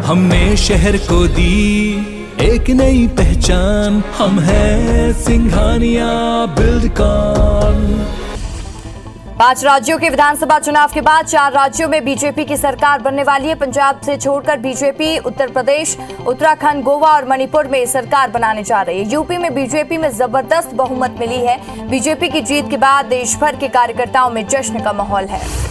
हमने शहर को दी एक नई पहचान, हम हैं सिंघानिया बिल्डकॉन। 5 राज्यों के विधानसभा चुनाव के बाद 4 राज्यों में बीजेपी की सरकार बनने वाली है। पंजाब से छोड़कर बीजेपी उत्तर प्रदेश, उत्तराखंड, गोवा और मणिपुर में सरकार बनाने जा रही है। यूपी में बीजेपी में जबरदस्त बहुमत मिली है। बीजेपी की जीत के बाद देश भर के कार्यकर्ताओं में जश्न का माहौल है।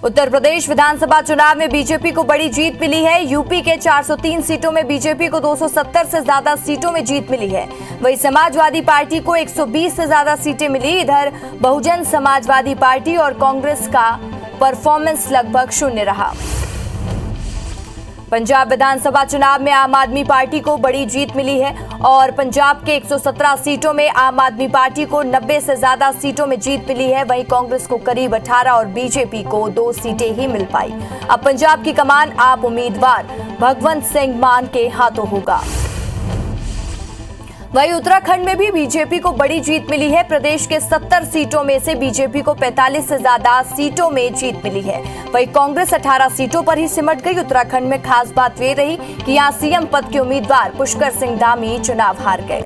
उत्तर प्रदेश विधानसभा चुनाव में बीजेपी को बड़ी जीत मिली है। यूपी के 403 सीटों में बीजेपी को 270 से ज्यादा सीटों में जीत मिली है। वहीं समाजवादी पार्टी को 120 से ज्यादा सीटें मिली। इधर बहुजन समाजवादी पार्टी और कांग्रेस का परफॉर्मेंस लगभग शून्य रहा। पंजाब विधानसभा चुनाव में आम आदमी पार्टी को बड़ी जीत मिली है और पंजाब के 117 सीटों में आम आदमी पार्टी को 90 से ज्यादा सीटों में जीत मिली है। वहीं कांग्रेस को करीब 18 और बीजेपी को 2 सीटें ही मिल पाई। अब पंजाब की कमान आप उम्मीदवार भगवंत सिंह मान के हाथों होगा। वहीं उत्तराखंड में भी बीजेपी को बड़ी जीत मिली है। प्रदेश के 70 सीटों में से बीजेपी को 45 से ज्यादा सीटों में जीत मिली है। वहीं कांग्रेस 18 सीटों पर ही सिमट गई। उत्तराखंड में खास बात ये रही कि यहां सीएम पद के उम्मीदवार पुष्कर सिंह धामी चुनाव हार गए।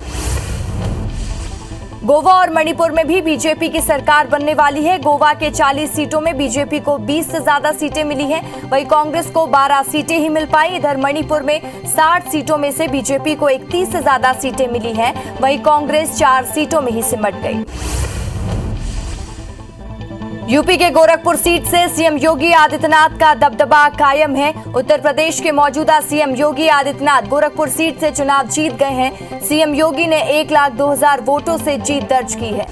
गोवा और मणिपुर में भी बीजेपी की सरकार बनने वाली है। गोवा के 40 सीटों में बीजेपी को 20 से ज्यादा सीटें मिली हैं। वहीं कांग्रेस को 12 सीटें ही मिल पाई। इधर मणिपुर में 60 सीटों में से बीजेपी को 31 से ज्यादा सीटें मिली हैं। वहीं कांग्रेस 4 सीटों में ही सिमट गई। यूपी के गोरखपुर सीट से सीएम योगी आदित्यनाथ का दबदबा कायम है। उत्तर प्रदेश के मौजूदा सीएम योगी आदित्यनाथ गोरखपुर सीट से चुनाव जीत गए हैं। सीएम योगी ने 1,02,000 वोटों से जीत दर्ज की है।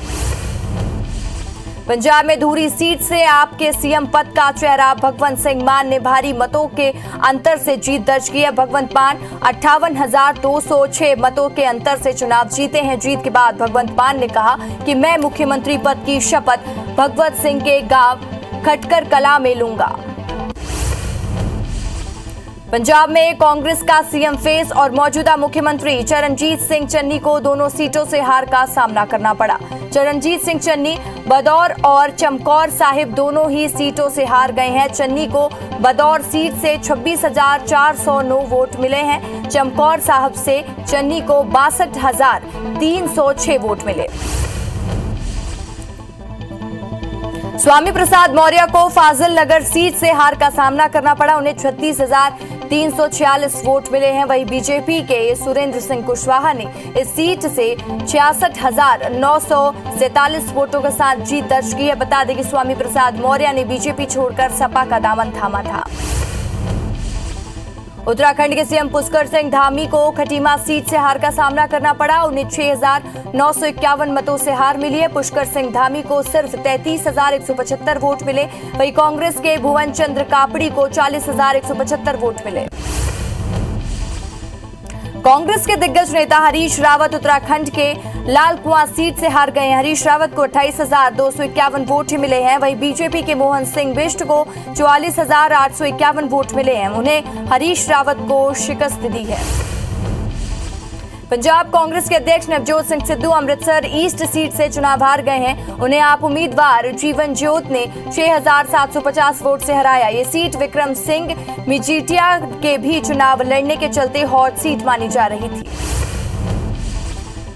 पंजाब में धूरी सीट से आपके सीएम पद का चेहरा भगवंत सिंह मान ने भारी मतों के अंतर से जीत दर्ज की है। भगवंत मान 58,206 मतों के अंतर से चुनाव जीते हैं। जीत के बाद भगवंत मान ने कहा कि मैं मुख्यमंत्री पद की शपथ भगवंत सिंह के गांव खटकर कला में लूंगा। पंजाब में कांग्रेस का सीएम फेस और मौजूदा मुख्यमंत्री चरणजीत सिंह चन्नी को दोनों सीटों से हार का सामना करना पड़ा। चरणजीत सिंह चन्नी बदौर और चमकौर साहिब दोनों ही सीटों से हार गए हैं। चन्नी को बदौर सीट से 26,409 वोट मिले हैं। चमकौर साहिब से चन्नी को 62,306 वोट मिले। स्वामी प्रसाद मौर्य को फाजिल नगर सीट से हार का सामना करना पड़ा। उन्हें 36,346 वोट मिले हैं। वहीं बीजेपी के सुरेंद्र सिंह कुशवाहा ने इस सीट से 66,947 वोटों के साथ जीत दर्ज की है। बता दें कि स्वामी प्रसाद मौर्य ने बीजेपी छोड़कर सपा का दामन थामा था। उत्तराखंड के सीएम पुष्कर सिंह धामी को खटीमा सीट से हार का सामना करना पड़ा। उन्हें 6,951 मतों से हार मिली है। पुष्कर सिंह धामी को सिर्फ 33,175 वोट मिले। वहीं कांग्रेस के भुवन चंद्र कापड़ी को 40,175 वोट मिले। कांग्रेस के दिग्गज नेता हरीश रावत उत्तराखंड के लाल कुआं सीट से हार गए हैं। हरीश रावत को 28,251 वोट ही मिले हैं। वहीं बीजेपी के मोहन सिंह बिष्ट को 44,851 वोट मिले हैं। उन्हें हरीश रावत को शिकस्त दी है। पंजाब कांग्रेस के अध्यक्ष नवजोत सिंह सिद्धू अमृतसर ईस्ट सीट से चुनाव हार गए हैं। उन्हें आप उम्मीदवार जीवन ज्योत ने 6,750 वोट से हराया। ये सीट विक्रम सिंह मिजीटिया के भी चुनाव लड़ने के चलते हॉट सीट मानी जा रही थी।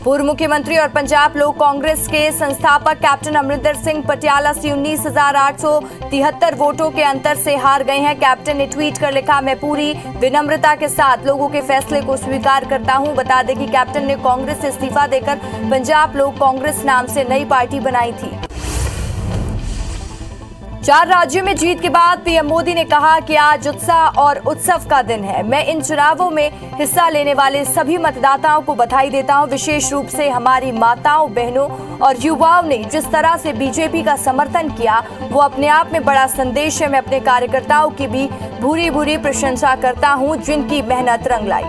पूर्व मुख्यमंत्री और पंजाब लोक कांग्रेस के संस्थापक कैप्टन अमरिंदर सिंह पटियाला से 19,873 वोटों के अंतर से हार गए हैं। कैप्टन ने ट्वीट कर लिखा, मैं पूरी विनम्रता के साथ लोगों के फैसले को स्वीकार करता हूं। बता दें कि कैप्टन ने कांग्रेस से इस्तीफा देकर पंजाब लोक कांग्रेस नाम से नई पार्टी बनाई थी। 4 राज्यों में जीत के बाद पीएम मोदी ने कहा कि आज उत्साह और उत्सव का दिन है। मैं इन चुनावों में हिस्सा लेने वाले सभी मतदाताओं को बधाई देता हूं। विशेष रूप से हमारी माताओं, बहनों और युवाओं ने जिस तरह से बीजेपी का समर्थन किया वो अपने आप में बड़ा संदेश है। मैं अपने कार्यकर्ताओं की भी भूरी भूरी प्रशंसा करता हूं जिनकी मेहनत रंग लाई।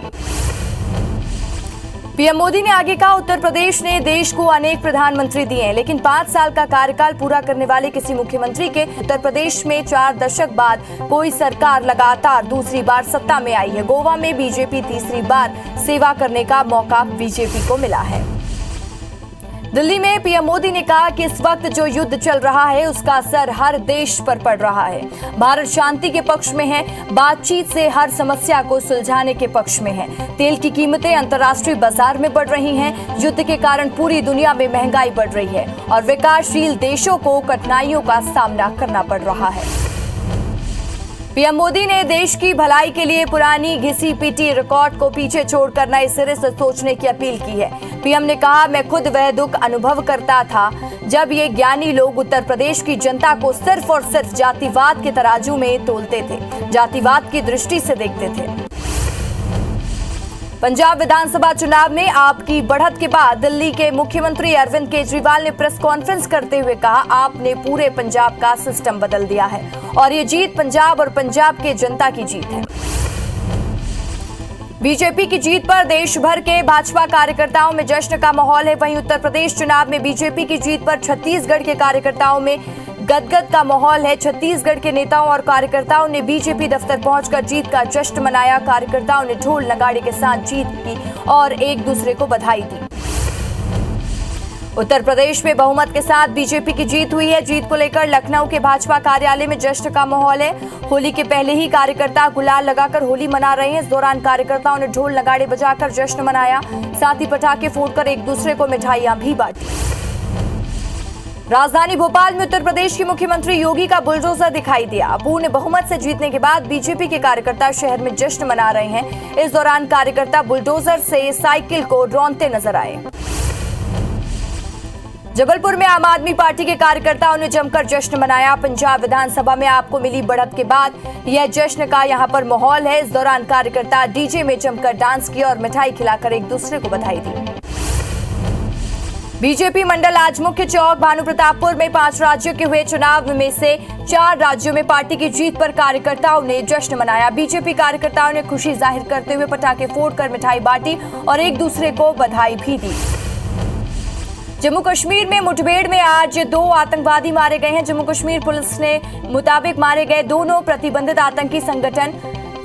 पीएम मोदी ने आगे कहा, उत्तर प्रदेश ने देश को अनेक प्रधानमंत्री दिए हैं, लेकिन 5 साल का कार्यकाल पूरा करने वाले किसी मुख्यमंत्री के उत्तर प्रदेश में 4 दशक बाद कोई सरकार लगातार दूसरी बार सत्ता में आई है। गोवा में बीजेपी तीसरी बार सेवा करने का मौका बीजेपी को मिला है। दिल्ली में पीएम मोदी ने कहा कि इस वक्त जो युद्ध चल रहा है उसका असर हर देश पर पड़ रहा है। भारत शांति के पक्ष में है, बातचीत से हर समस्या को सुलझाने के पक्ष में है। तेल की कीमतें अंतर्राष्ट्रीय बाजार में बढ़ रही हैं, युद्ध के कारण पूरी दुनिया में महंगाई बढ़ रही है और विकासशील देशों को कठिनाइयों का सामना करना पड़ रहा है। पीएम मोदी ने देश की भलाई के लिए पुरानी घिसी पीटी रिकॉर्ड को पीछे छोड़कर नए सिरे से सोचने की अपील की है। पीएम ने कहा, मैं खुद वह दुख अनुभव करता था जब ये ज्ञानी लोग उत्तर प्रदेश की जनता को सिर्फ और सिर्फ जातिवाद के तराजू में तोलते थे, जातिवाद की दृष्टि से देखते थे। पंजाब विधानसभा चुनाव में आपकी बढ़त के बाद दिल्ली के मुख्यमंत्री अरविंद केजरीवाल ने प्रेस कॉन्फ्रेंस करते हुए कहा, आपने पूरे पंजाब का सिस्टम बदल दिया है और ये जीत पंजाब और पंजाब के जनता की जीत है। बीजेपी की जीत पर देश भर के भाजपा कार्यकर्ताओं में जश्न का माहौल है। वहीं उत्तर प्रदेश चुनाव में बीजेपी की जीत पर छत्तीसगढ़ के कार्यकर्ताओं में गदगद का माहौल है। छत्तीसगढ़ के नेताओं और कार्यकर्ताओं ने बीजेपी दफ्तर पहुंचकर जीत का जश्न मनाया। कार्यकर्ताओं ने ढोल नगाड़े के साथ जीत की और एक दूसरे को बधाई दी। उत्तर प्रदेश में बहुमत के साथ बीजेपी की जीत हुई है। जीत को लेकर लखनऊ के भाजपा कार्यालय में जश्न का माहौल है। होली के पहले ही कार्यकर्ता गुलाल लगाकर होली मना रहे हैं। इस दौरान कार्यकर्ताओं ने ढोल नगाड़े बजाकर जश्न मनाया, साथ ही पटाखे फोड़कर एक दूसरे को मिठाइयां भी बांटी। राजधानी भोपाल में उत्तर प्रदेश के मुख्यमंत्री योगी का बुलडोजर दिखाई दिया। पूर्ण बहुमत से जीतने के बाद बीजेपी के कार्यकर्ता शहर में जश्न मना रहे हैं। इस दौरान कार्यकर्ता बुलडोजर से साइकिल को रौंदते नजर आए। जबलपुर में आम आदमी पार्टी के कार्यकर्ताओं ने जमकर जश्न मनाया। पंजाब विधानसभा में आपको मिली बढ़त के बाद यह जश्न का यहां पर माहौल है। इस दौरान कार्यकर्ता डीजे में जमकर डांस किया और मिठाई खिलाकर एक दूसरे को बधाई दी। बीजेपी मंडल आज मुख्य चौक भानु प्रतापपुर में 5 राज्यों के हुए चुनाव में से 4 राज्यों में पार्टी की जीत पर कार्यकर्ताओं ने जश्न मनाया। बीजेपी कार्यकर्ताओं ने खुशी जाहिर करते हुए पटाखे फोड़कर मिठाई बांटी और एक दूसरे को बधाई भी दी। जम्मू कश्मीर में मुठभेड़ में आज 2 आतंकवादी मारे गए हैं। जम्मू कश्मीर पुलिस ने मुताबिक मारे गए दोनों प्रतिबंधित आतंकी संगठन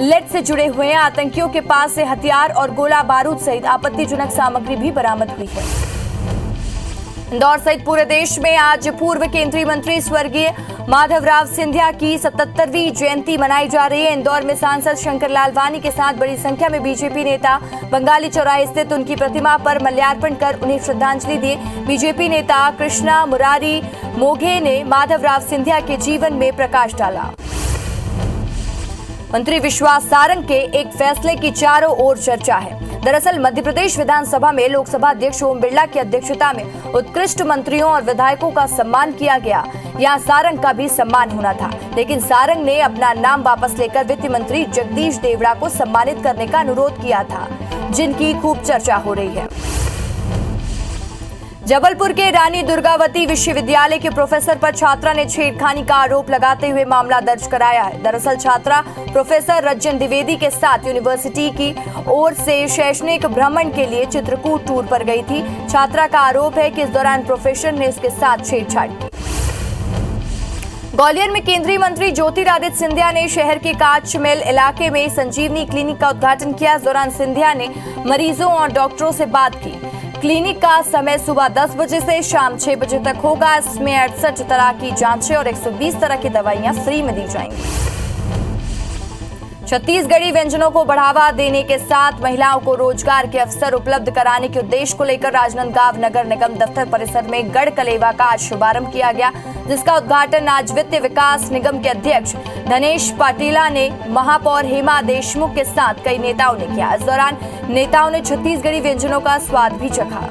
लेट से जुड़े हुए हैं। आतंकियों के पास से हथियार और गोला बारूद सहित आपत्तिजनक सामग्री भी बरामद हुई है। इंदौर सहित पूरे देश में आज पूर्व केंद्रीय मंत्री स्वर्गीय माधवराव सिंधिया की 77वीं जयंती मनाई जा रही है। इंदौर में सांसद शंकर लालवानी के साथ बड़ी संख्या में बीजेपी नेता बंगाली चौराहे स्थित उनकी प्रतिमा पर माल्यार्पण कर उन्हें श्रद्धांजलि दी। बीजेपी नेता कृष्णा मुरारी मोघे ने माधवराव सिंधिया के जीवन में प्रकाश डाला। मंत्री विश्वास सारंग के एक फैसले की चारों ओर चर्चा है। दरअसल मध्य प्रदेश विधानसभा में लोकसभा अध्यक्ष ओम बिरला की अध्यक्षता में उत्कृष्ट मंत्रियों और विधायकों का सम्मान किया गया। यहाँ सारंग का भी सम्मान होना था, लेकिन सारंग ने अपना नाम वापस लेकर वित्त मंत्री जगदीश देवड़ा को सम्मानित करने का अनुरोध किया था, जिनकी खूब चर्चा हो रही है। जबलपुर के रानी दुर्गावती विश्वविद्यालय के प्रोफेसर पर छात्रा ने छेड़खानी का आरोप लगाते हुए मामला दर्ज कराया है। दरअसल छात्रा प्रोफेसर रंजन द्विवेदी के साथ यूनिवर्सिटी की ओर से शैक्षणिक भ्रमण के लिए चित्रकूट टूर पर गई थी। छात्रा का आरोप है कि इस दौरान प्रोफेसर ने इसके साथ छेड़छाड़ की। ग्वालियर में केंद्रीय मंत्री ज्योतिरादित्य सिंधिया ने शहर के कांच मिल इलाके में संजीवनी क्लिनिक का उद्घाटन किया। इस दौरान सिंधिया ने मरीजों और डॉक्टरों से बात की। क्लिनिक का समय सुबह 10 बजे से शाम 6 बजे तक होगा। इसमें 68 तरह की जांचें और 120 तरह की दवाइयां फ्री में दी जाएंगी। छत्तीसगढ़ी व्यंजनों को बढ़ावा देने के साथ महिलाओं को रोजगार के अवसर उपलब्ध कराने के उद्देश्य को लेकर राजनांदगांव नगर निगम दफ्तर परिसर में गढ़ कलेवा का आज शुभारंभ किया गया, जिसका उद्घाटन आज वित्त विकास निगम के अध्यक्ष धनेश पाटिला ने महापौर हेमा देशमुख के साथ कई नेताओं ने किया। इस दौरान नेताओं ने छत्तीसगढ़ी व्यंजनों का स्वाद भी चखा।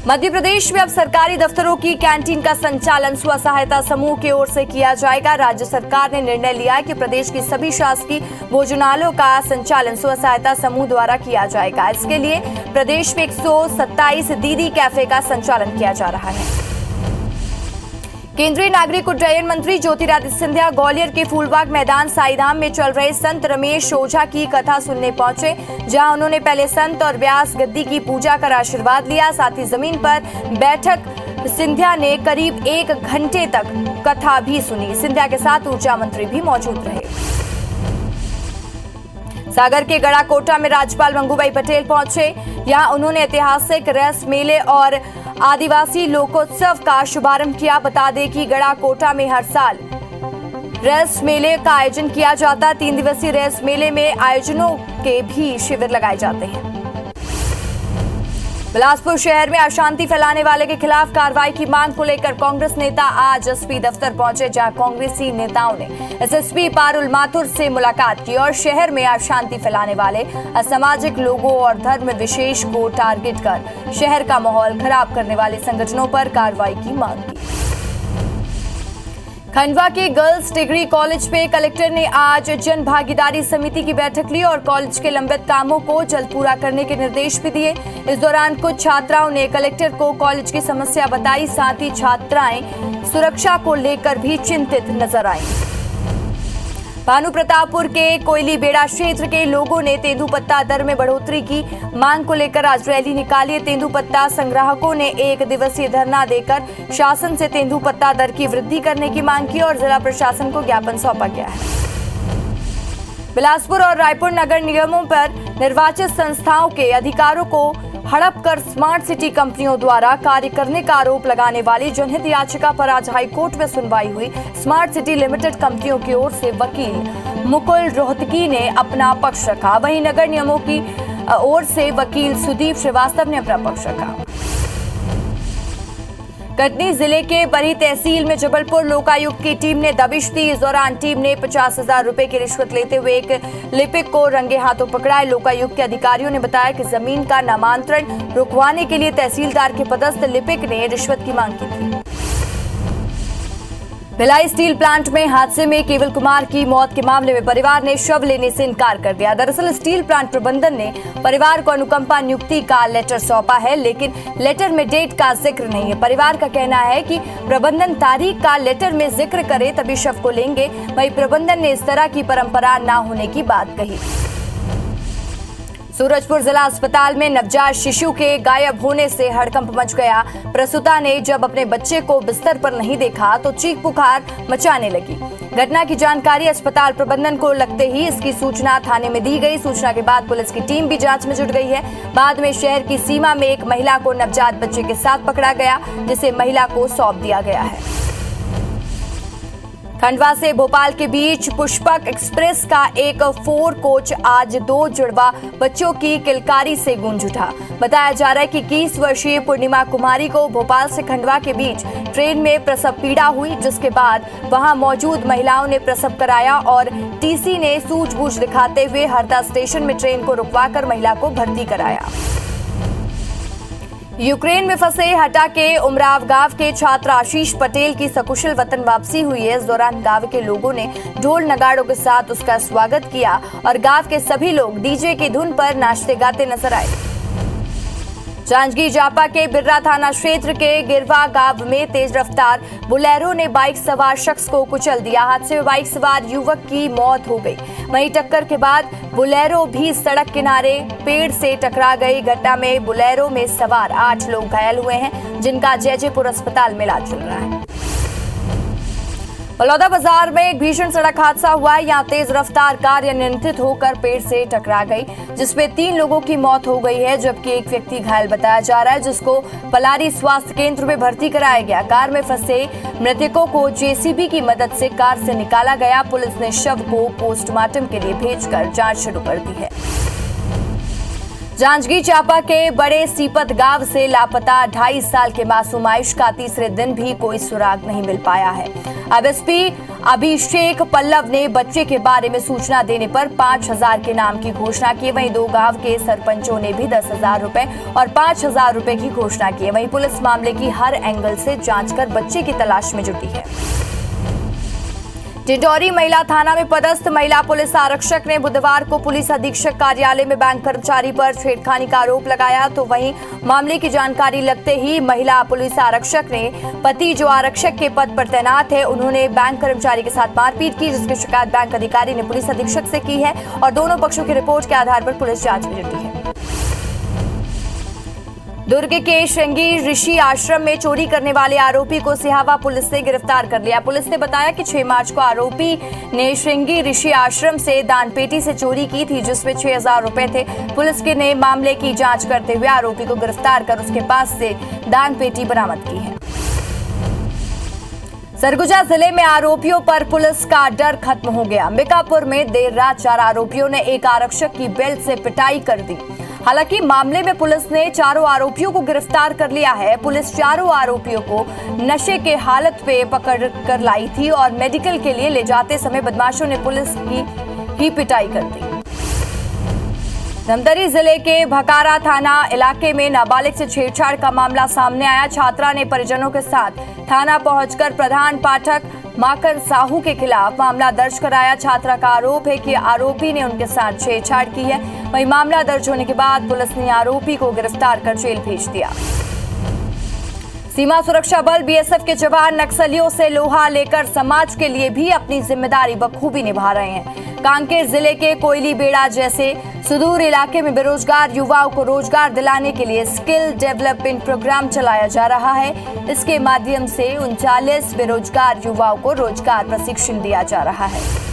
मध्य प्रदेश में अब सरकारी दफ्तरों की कैंटीन का संचालन स्व सहायता समूह की ओर से किया जाएगा। राज्य सरकार ने निर्णय लिया है कि प्रदेश की सभी शासकीय भोजनालयों का संचालन स्व सहायता समूह द्वारा किया जाएगा। इसके लिए प्रदेश में 127 दीदी कैफे का संचालन किया जा रहा है। केंद्रीय नागरिक उड्डयन मंत्री ज्योतिरादित्य सिंधिया ग्वालियर के फूलबाग मैदान साईधाम में चल रहे संत रमेश ओझा की कथा सुनने पहुंचे, जहां उन्होंने पहले संत और व्यास गद्दी की पूजा कर आशीर्वाद लिया। साथ ही जमीन पर बैठक सिंधिया ने करीब 1 घंटे तक कथा भी सुनी। सिंधिया के साथ ऊर्जा मंत्री भी मौजूद रहे। सागर के गड़ाकोटा में राज्यपाल मंगूभाई पटेल पहुंचे। यहां उन्होंने ऐतिहासिक रेस मेले और आदिवासी लोकोत्सव का शुभारंभ किया। बता दें कि गड़ाकोटा में हर साल रेस मेले का आयोजन किया जाता है। 3 दिवसीय रेस मेले में आयोजनों के भी शिविर लगाए जाते हैं। बिलासपुर शहर में अशांति फैलाने वाले के खिलाफ कार्रवाई की मांग को लेकर कांग्रेस नेता आज एसपी दफ्तर पहुंचे, जहां कांग्रेसी नेताओं ने एसएसपी पारुल माथुर से मुलाकात की और शहर में अशांति फैलाने वाले असामाजिक लोगों और धर्म विशेष को टारगेट कर शहर का माहौल खराब करने वाले संगठनों पर कार्रवाई की मांग की। खंडवा के गर्ल्स डिग्री कॉलेज में कलेक्टर ने आज जन भागीदारी समिति की बैठक ली और कॉलेज के लंबित कामों को जल्द पूरा करने के निर्देश भी दिए। इस दौरान कुछ छात्राओं ने कलेक्टर को कॉलेज की समस्या बताई। साथ ही छात्राएं सुरक्षा को लेकर भी चिंतित नजर आईं। भानु प्रतापपुर के कोयली बेड़ा क्षेत्र के लोगों ने तेंदुपत्ता दर में बढ़ोतरी की मांग को लेकर आज रैली निकाली। तेंदुपत्ता संग्राहकों ने 1 दिवसीय धरना देकर शासन से तेंदुपत्ता दर की वृद्धि करने की मांग की और जिला प्रशासन को ज्ञापन सौंपा गया है। बिलासपुर और रायपुर नगर निगमों पर निर्वाचित संस्थाओं के अधिकारों को हड़प कर स्मार्ट सिटी कंपनियों द्वारा कार्य करने का आरोप लगाने वाली जनहित याचिका पर आज हाईकोर्ट में सुनवाई हुई। स्मार्ट सिटी लिमिटेड कंपनियों की ओर से वकील मुकुल रोहतगी ने अपना पक्ष रखा, वहीं नगर निगमों की ओर से वकील सुदीप श्रीवास्तव ने अपना पक्ष रखा। कटनी जिले के बरी तहसील में जबलपुर लोकायुक्त की टीम ने दबिश दी। इस दौरान टीम ने 50,000 रुपए की रिश्वत लेते हुए एक लिपिक को रंगे हाथों पकड़ा। लोकायुक्त के अधिकारियों ने बताया कि जमीन का नामांतरण रुकवाने के लिए तहसीलदार के पदस्थ लिपिक ने रिश्वत की मांग की थी। भिलाई स्टील प्लांट में हादसे में केवल कुमार की मौत के मामले में परिवार ने शव लेने से इनकार कर दिया। दरअसल स्टील प्लांट प्रबंधन ने परिवार को अनुकंपा नियुक्ति का लेटर सौंपा है, लेकिन लेटर में डेट का जिक्र नहीं है। परिवार का कहना है कि प्रबंधन तारीख का लेटर में जिक्र करे तभी शव को लेंगे। वहीं प्रबंधन ने इस तरह की परंपरा न होने की बात कही। सूरजपुर जिला अस्पताल में नवजात शिशु के गायब होने से हड़कंप मच गया। प्रसूता ने जब अपने बच्चे को बिस्तर पर नहीं देखा तो चीख पुकार मचाने लगी। घटना की जानकारी अस्पताल प्रबंधन को लगते ही इसकी सूचना थाने में दी गई। सूचना के बाद पुलिस की टीम भी जांच में जुट गई है। बाद में शहर की सीमा में एक महिला को नवजात बच्चे के साथ पकड़ा गया, जिसे महिला को सौंप दिया गया है। खंडवा से भोपाल के बीच पुष्पक एक्सप्रेस का एक 4 कोच आज 2 जुड़वा बच्चों की किलकारी से गूंज उठा। बताया जा रहा है कि 21 वर्षीय पूर्णिमा कुमारी को भोपाल से खंडवा के बीच ट्रेन में प्रसव पीड़ा हुई, जिसके बाद वहां मौजूद महिलाओं ने प्रसव कराया और टीसी ने सूझबूझ दिखाते हुए हरदा स्टेशन में ट्रेन को रुकवाकर महिला को भर्ती कराया। यूक्रेन में फंसे हटा के उमराव गांव के छात्र आशीष पटेल की सकुशल वतन वापसी हुई है। इस दौरान गांव के लोगों ने ढोल नगाड़ों के साथ उसका स्वागत किया और गांव के सभी लोग डीजे की धुन पर नाचते गाते नजर आए। जांजगीर चांपा के बिर्रा थाना क्षेत्र के गिरवा गांव में तेज रफ्तार बुलेरो ने बाइक सवार शख्स को कुचल दिया। हादसे में बाइक सवार युवक की मौत हो गई। वहीं टक्कर के बाद बुलेरो भी सड़क किनारे पेड़ से टकरा गई। घटना में बुलेरो में सवार 8 लोग घायल हुए हैं, जिनका जयजयपुर अस्पताल में इलाज चल रहा है। बलौदा बाजार में एक भीषण सड़क हादसा हुआ है। यहाँ तेज रफ्तार कार अनियंत्रित होकर पेड़ से टकरा गई, जिसमें 3 लोगों की मौत हो गई है, जबकि एक व्यक्ति घायल बताया जा रहा है, जिसको पलारी स्वास्थ्य केंद्र में भर्ती कराया गया। कार में फंसे मृतकों को जेसीबी की मदद से कार से निकाला गया। पुलिस ने शव को पोस्टमार्टम के लिए भेजकर जांच शुरू कर दी है। जांजगीर चांपा के बड़े सीपत गांव से लापता 2.5 साल के मासूम आयुष का तीसरे दिन भी कोई सुराग नहीं मिल पाया है। अब एसपी अभिषेक पल्लव ने बच्चे के बारे में सूचना देने पर 5,000 के नाम की घोषणा की। वहीं 2 गांव के सरपंचों ने भी 10,000 रुपए और 5,000 रुपए की घोषणा की। वहीं पुलिस मामले की हर एंगल से जांच कर बच्चे की तलाश में जुटी है। डिंडौरी महिला थाना में पदस्थ महिला पुलिस आरक्षक ने बुधवार को पुलिस अधीक्षक कार्यालय में बैंक कर्मचारी पर छेड़खानी का आरोप लगाया। तो वहीं मामले की जानकारी लगते ही महिला पुलिस आरक्षक ने पति जो आरक्षक के पद पर तैनात है, उन्होंने बैंक कर्मचारी के साथ मारपीट की, जिसकी शिकायत बैंक अधिकारी ने पुलिस अधीक्षक से की है और दोनों पक्षों की रिपोर्ट के आधार पर पुलिस जांच में जुटी है। दुर्ग के श्रृंगी ऋषि आश्रम में चोरी करने वाले आरोपी को सिहावा पुलिस ने गिरफ्तार कर लिया। पुलिस ने बताया कि 6 मार्च को आरोपी ने श्रृंगी ऋषि आश्रम से दान पेटी से चोरी की थी, जिसमें 6,000 रुपए थे। पुलिस ने मामले की जांच करते हुए आरोपी को गिरफ्तार कर उसके पास से दान पेटी बरामद की है। सरगुजा जिले में आरोपियों पर पुलिस का डर खत्म हो गया। अंबिकापुर में देर रात 4 आरोपियों ने एक आरक्षक की बेल्ट से पिटाई कर दी। हालांकि मामले में पुलिस ने चारों आरोपियों को गिरफ्तार कर लिया है। पुलिस चारों आरोपियों को नशे के हालत पे पकड़ कर लाई थी और मेडिकल के लिए ले जाते समय बदमाशों ने पुलिस की ही पिटाई कर दी। धमतरी जिले के भकारा थाना इलाके में नाबालिग से छेड़छाड़ का मामला सामने आया। छात्रा ने परिजनों के साथ थाना पहुंचकर प्रधान पाठक माकर साहू के खिलाफ मामला दर्ज कराया। छात्रा का आरोप है कि आरोपी ने उनके साथ छेड़छाड़ की है। वहीं मामला दर्ज होने के बाद पुलिस ने आरोपी को गिरफ्तार कर जेल भेज दिया। सीमा सुरक्षा बल बीएसएफ के जवान नक्सलियों से लोहा लेकर समाज के लिए भी अपनी जिम्मेदारी बखूबी निभा रहे हैं। कांकेर जिले के कोयली बेड़ा जैसे सुदूर इलाके में बेरोजगार युवाओं को रोजगार दिलाने के लिए स्किल डेवलपमेंट प्रोग्राम चलाया जा रहा है। इसके माध्यम से 39 बेरोजगार युवाओं को रोजगार प्रशिक्षण दिया जा रहा है।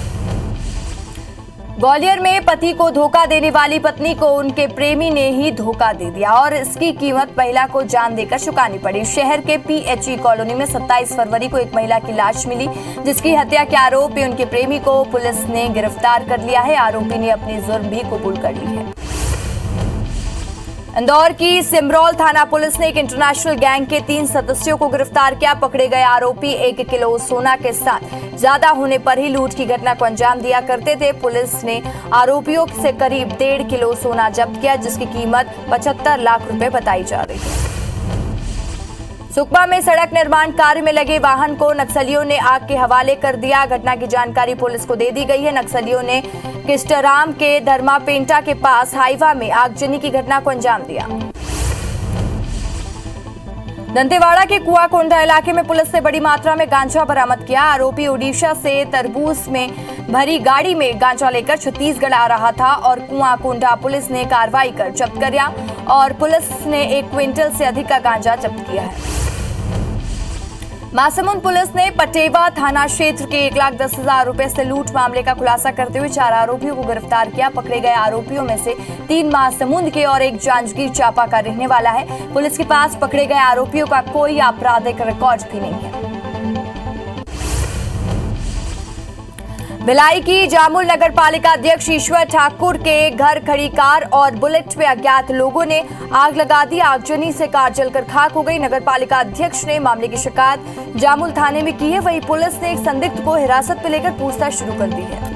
ग्वालियर में पति को धोखा देने वाली पत्नी को उनके प्रेमी ने ही धोखा दे दिया और इसकी कीमत महिला को जान देकर चुकानी पड़ी। शहर के पीएचई कॉलोनी में 27 फरवरी को एक महिला की लाश मिली, जिसकी हत्या के आरोप में उनके प्रेमी को पुलिस ने गिरफ्तार कर लिया है। आरोपी ने अपनी जुर्म भी कबूल कर ली है। इंदौर की सिमरौल थाना पुलिस ने एक इंटरनेशनल गैंग के 3 सदस्यों को गिरफ्तार किया। पकड़े गए आरोपी 1 किलो सोना के साथ ज्यादा होने पर ही लूट की घटना को अंजाम दिया करते थे। पुलिस ने आरोपियों से करीब 1.5 किलो सोना जब्त किया, जिसकी कीमत 75 लाख रुपए बताई जा रही है। सुकमा में सड़क निर्माण कार्य में लगे वाहन को नक्सलियों ने आग के हवाले कर दिया। घटना की जानकारी पुलिस को दे दी गई है। नक्सलियों ने किस्टाराम के धर्मापेंटा के पास हाईवा में आगजनी की घटना को अंजाम दिया। दंतेवाड़ा के कुआकोंडा इलाके में पुलिस ने बड़ी मात्रा में गांजा बरामद किया। आरोपी ओडिशा से तरबूज में भरी गाड़ी में गांजा लेकर छत्तीसगढ़ आ रहा था और कुआकोंडा पुलिस ने कार्रवाई कर जब्त किया और पुलिस ने 1 क्विंटल से अधिक का गांजा जब्त किया है। महासमुंद पुलिस ने पटेवा थाना क्षेत्र के 1,10,000 रुपए से लूट मामले का खुलासा करते हुए 4 आरोपियों को गिरफ्तार किया। पकड़े गए आरोपियों में से 3 महासमुंद के और 1 जांजगीर चांपा का रहने वाला है। पुलिस के पास पकड़े गए आरोपियों का कोई आपराधिक रिकॉर्ड भी नहीं है। भिलाई की जामुल नगर पालिका अध्यक्ष ईश्वर ठाकुर के घर खड़ी कार और बुलेट में अज्ञात लोगों ने आग लगा दी। आगजनी से कार जलकर खाक हो गई। नगर पालिका अध्यक्ष ने मामले की शिकायत जामुल थाने में की है। वहीं पुलिस ने एक संदिग्ध को हिरासत में लेकर पूछताछ शुरू कर दी है।